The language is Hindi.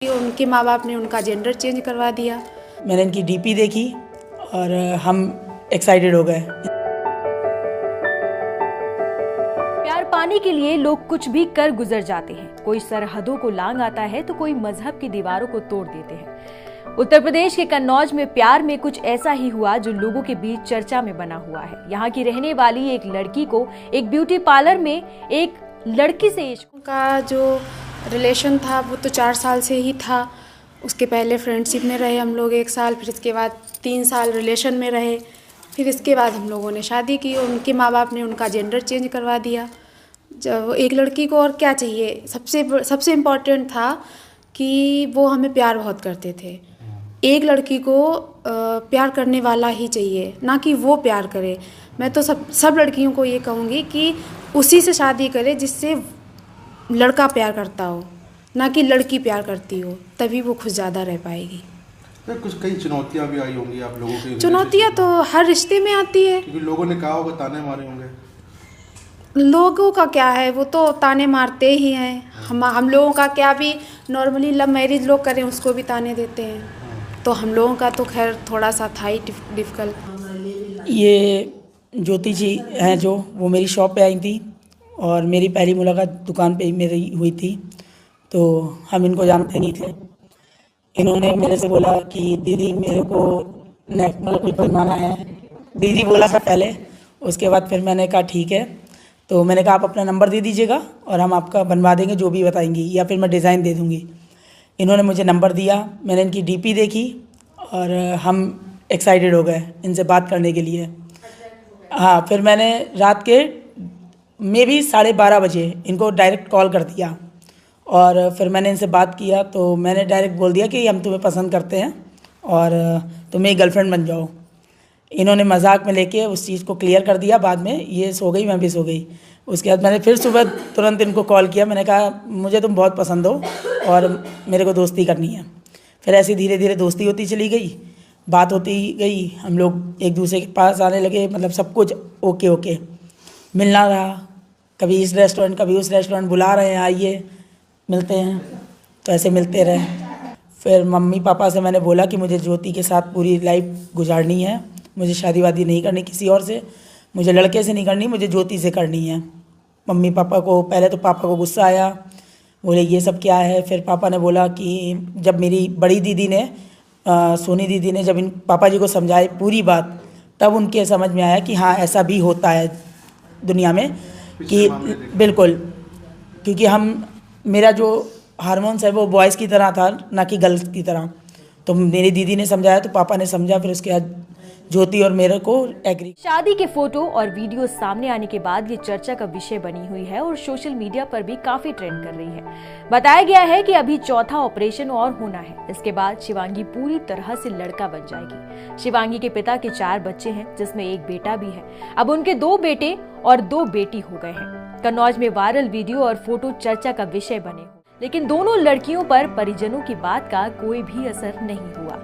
उनके माँ बाप ने उनका जेंडर चेंज करवा दिया। मैंने इनकी डीपी देखी और हम एक्साइटेड हो गए। प्यार पाने के लिए लोग कुछ भी कर गुजर जाते हैं। कोई सरहदों को लांघ आता है तो कोई मजहब की दीवारों को तोड़ देते हैं। उत्तर प्रदेश के कन्नौज में प्यार में कुछ ऐसा ही हुआ जो लोगों के बीच चर्चा में बना हुआ है। यहाँ की रहने वाली एक लड़की को एक ब्यूटी पार्लर में एक लड़की से उनका जो रिलेशन था वो तो 4 साल से ही था। उसके पहले फ्रेंडशिप में रहे हम लोग 1 साल, फिर इसके बाद 3 साल रिलेशन में रहे, फिर इसके बाद हम लोगों ने शादी की। उनके माँ बाप ने उनका जेंडर चेंज करवा दिया। जब एक लड़की को और क्या चाहिए, सबसे इम्पोर्टेंट था कि वो हमें प्यार बहुत करते थे। एक लड़की को प्यार करने वाला ही चाहिए, ना कि वो प्यार करे। मैं तो सब लड़कियों को ये कहूँगी कि उसी से शादी करे जिससे लड़का प्यार करता हो, ना कि लड़की प्यार करती हो, तभी वो खुद ज़्यादा रह पाएगी। तो कुछ कई चुनौतियाँ भी आई होंगी आप लोगों की? चुनौतियाँ तो हर रिश्ते में आती है, क्योंकि लोगों ने कहा होगा, ताने मारे होंगे। लोगों का क्या है, वो तो ताने मारते ही हैं। हम लोगों का क्या, भी नॉर्मली लव मैरिज लोग करें उसको भी ताने देते हैं। तो हम लोगों का तो खैर थोड़ा सा था ही डिफ़िकल्ट। ये ज्योति जी हैं जो, वो मेरी शॉप पे आई थी और मेरी पहली मुलाकात दुकान पे ही मेरी हुई थी। तो हम इनको जानते नहीं थे। इन्होंने मेरे से बोला कि दीदी मेरे को मतलब कुछ बनवाना है। दीदी बोला था पहले, उसके बाद फिर मैंने कहा ठीक है। तो मैंने कहा आप अपना नंबर दे दीजिएगा और हम आपका बनवा देंगे जो भी बताएंगी, या फिर मैं डिज़ाइन दे दूँगी। इन्होंने मुझे नंबर दिया, मैंने इनकी डीपी देखी और हम एक्साइटेड हो गए इनसे बात करने के लिए। हाँ, फिर मैंने रात के में भी 12:30 बजे इनको डायरेक्ट कॉल कर दिया और फिर मैंने इनसे बात किया। तो मैंने डायरेक्ट बोल दिया कि हम तुम्हें पसंद करते हैं और तुम मेरी गर्लफ्रेंड बन जाओ। इन्होंने मजाक में लेके उस चीज़ को क्लियर कर दिया। बाद में ये सो गई, मैं भी सो गई। उसके बाद मैंने फिर सुबह तुरंत इनको कॉल किया। मैंने कहा मुझे तुम बहुत पसंद हो और मेरे को दोस्ती करनी है। फिर ऐसे धीरे धीरे दोस्ती होती चली गई, बात होती गई, हम लोग एक दूसरे के पास आने लगे। मतलब सब कुछ ओके मिलना रहा, कभी इस रेस्टोरेंट कभी उस रेस्टोरेंट, बुला रहे हैं आइए मिलते हैं, तो ऐसे मिलते रहे। फिर मम्मी पापा से मैंने बोला कि मुझे ज्योति के साथ पूरी लाइफ गुजारनी है, मुझे शादी वादी नहीं करनी किसी और से, मुझे लड़के से नहीं करनी, मुझे ज्योति से करनी है। मम्मी पापा को पहले तो पापा को गुस्सा आया, बोले ये सब क्या है। फिर पापा ने बोला कि जब मेरी बड़ी दीदी ने सोनी दीदी ने जब इन पापा जी को समझाई पूरी बात, तब उनके समझ में आया कि हाँ ऐसा भी होता है दुनिया में, कि बिल्कुल, क्योंकि मेरा जो हार्मोन्स है वो बॉयज़ की तरह था, ना कि गर्ल्स की तरह। तो मेरी दीदी ने समझाया तो पापा ने समझा, फिर उसके बाद ज्योति और मेरे को एग्री। शादी के फोटो और वीडियो सामने आने के बाद ये चर्चा का विषय बनी हुई है और सोशल मीडिया पर भी काफी ट्रेंड कर रही है। बताया गया है कि अभी चौथा ऑपरेशन और होना है। इसके बाद शिवांगी पूरी तरह से लड़का बन जाएगी। शिवांगी के पिता के 4 बच्चे हैं, जिसमें एक बेटा भी है। अब उनके 2 बेटे और 2 बेटी हो गए हैं। कन्नौज में वायरल वीडियो और फोटो चर्चा का विषय बने, लेकिन दोनों लड़कियों पर परिजनों की बात का कोई भी असर नहीं हुआ।